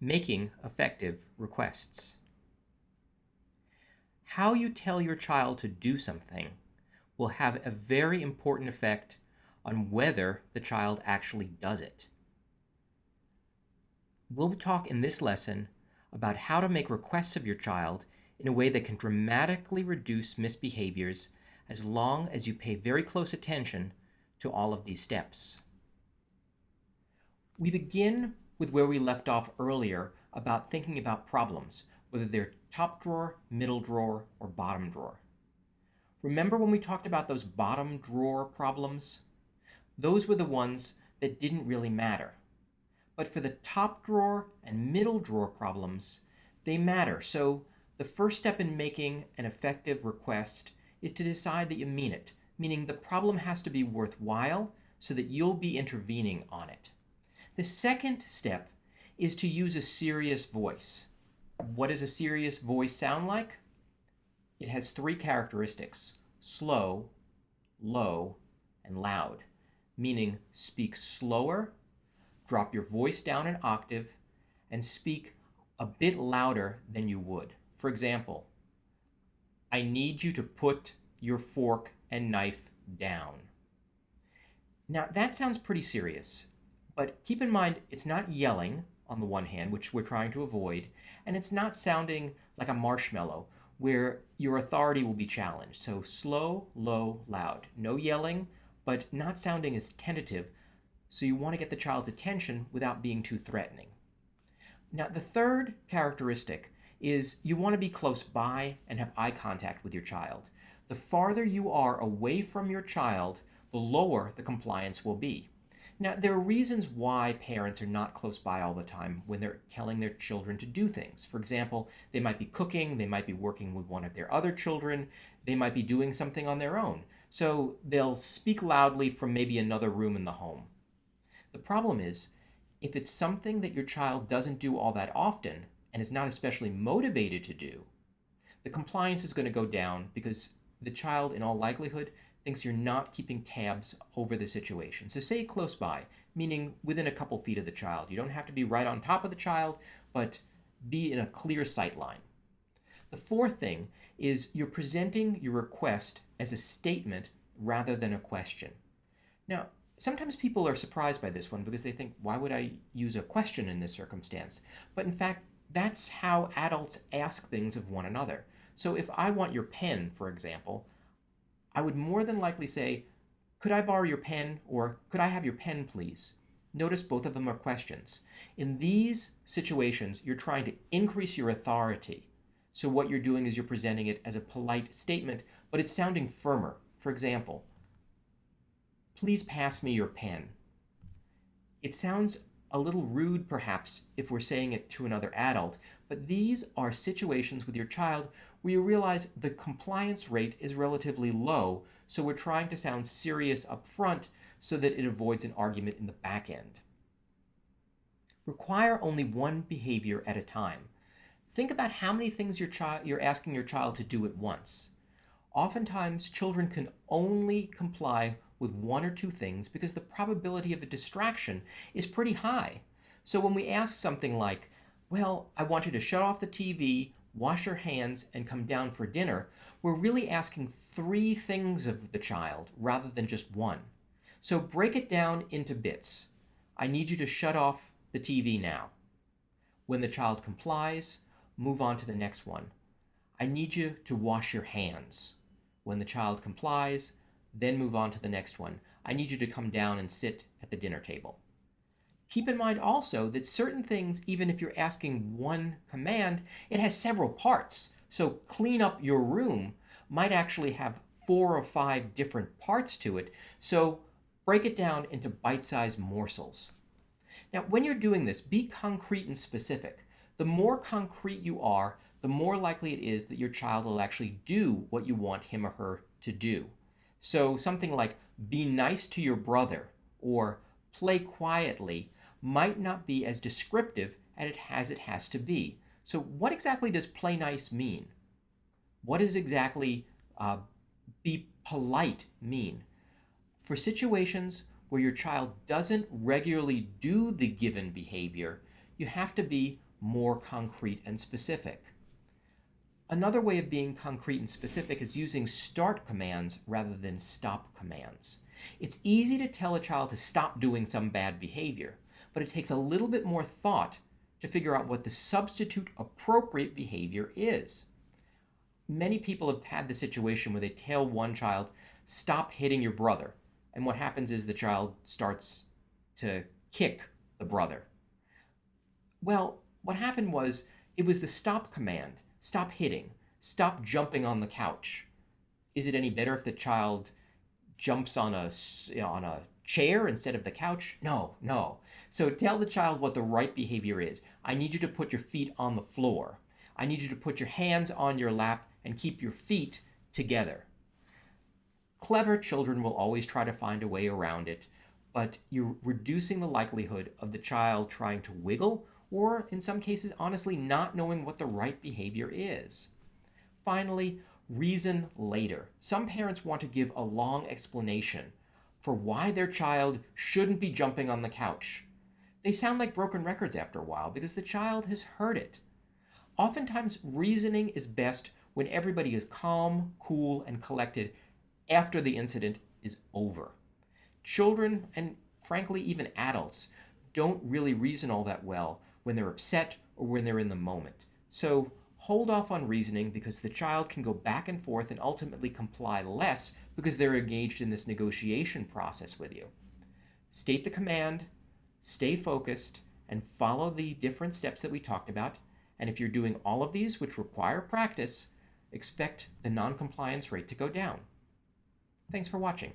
Making effective requests. How you tell your child to do something will have a very important effect on whether the child actually does it. We'll talk in this lesson about how to make requests of your child in a way that can dramatically reduce misbehaviors as long as you pay very close attention to all of these steps. We begin with where we left off earlier about thinking about problems, whether they're top drawer, middle drawer, or bottom drawer. Remember when we talked about those bottom drawer problems? Those were the ones that didn't really matter. But for the top drawer and middle drawer problems, they matter. So the first step in making an effective request is to decide that you mean it, meaning the problem has to be worthwhile so that you'll be intervening on it. The second step is to use a serious voice. What does a serious voice sound like? It has three characteristics: slow, low, and loud, meaning speak slower, drop your voice down an octave, and speak a bit louder than you would. For example, I need you to put your fork and knife down. Now that sounds pretty serious, but keep in mind it's not yelling on the one hand, which we're trying to avoid, and it's not sounding like a marshmallow where your authority will be challenged. So slow, low, loud. No yelling, but not sounding as tentative, so you want to get the child's attention without being too threatening. Now the third characteristic is you want to be close by and have eye contact with your child. The farther you are away from your child, the lower the compliance will be. Now, there are reasons why parents are not close by all the time when they're telling their children to do things. For example, they might be cooking, they might be working with one of their other children, they might be doing something on their own. So they'll speak loudly from maybe another room in the home. The problem is, if it's something that your child doesn't do all that often and is not especially motivated to do, the compliance is going to go down because the child, in all likelihood, thinks you're not keeping tabs over the situation. So say close by, meaning within a couple feet of the child. You don't have to be right on top of the child, but be in a clear sight line. The fourth thing is you're presenting your request as a statement rather than a question. Now, sometimes people are surprised by this one because they think, why would I use a question in this circumstance? But in fact, that's how adults ask things of one another. So if I want your pen, for example, I would more than likely say, could I borrow your pen, or could I have your pen, please? Notice both of them are questions. In these situations, you're trying to increase your authority. So what you're doing is you're presenting it as a polite statement, but it's sounding firmer. For example, please pass me your pen. It sounds a little rude, perhaps, if we're saying it to another adult, but these are situations with your child where you realize the compliance rate is relatively low, so we're trying to sound serious up front so that it avoids an argument in the back end. Require only one behavior at a time. Think about how many things you're asking your child to do at once. Oftentimes, children can only comply with one or two things because the probability of a distraction is pretty high. So when we ask something like, well, I want you to shut off the TV, wash your hands, and come down for dinner, we're really asking three things of the child rather than just one. So break it down into bits. I need you to shut off the TV now. When the child complies, move on to the next one. I need you to wash your hands. When the child complies, then move on to the next one. I need you to come down and sit at the dinner table. Keep in mind also that certain things, even if you're asking one command, it has several parts. So clean up your room might actually have 4 or 5 different parts to it. So break it down into bite-sized morsels. Now, when you're doing this, be concrete and specific. The more concrete you are, the more likely it is that your child will actually do what you want him or her to do. So something like, be nice to your brother, or play quietly, might not be as descriptive as it has to be. So what exactly does play nice mean? What does exactly be polite mean? For situations where your child doesn't regularly do the given behavior, you have to be more concrete and specific. Another way of being concrete and specific is using start commands rather than stop commands. It's easy to tell a child to stop doing some bad behavior, but it takes a little bit more thought to figure out what the substitute appropriate behavior is. Many people have had the situation where they tell one child, stop hitting your brother, and what happens is the child starts to kick the brother. Well, what happened was it was the stop command. Stop hitting. Stop jumping on the couch. Is it any better if the child jumps on a chair instead of the couch? No. So tell the child what the right behavior is. I need you to put your feet on the floor. I need you to put your hands on your lap and keep your feet together. Clever children will always try to find a way around it, but you're reducing the likelihood of the child trying to wiggle or, in some cases, honestly not knowing what the right behavior is. Finally, reason later. Some parents want to give a long explanation for why their child shouldn't be jumping on the couch. They sound like broken records after a while because the child has heard it. Oftentimes, reasoning is best when everybody is calm, cool, and collected after the incident is over. Children, and frankly even adults, don't really reason all that well when they're upset or when they're in the moment. So hold off on reasoning because the child can go back and forth and ultimately comply less because they're engaged in this negotiation process with you. State the command, stay focused, and follow the different steps that we talked about. And if you're doing all of these, which require practice, expect the non-compliance rate to go down. Thanks for watching.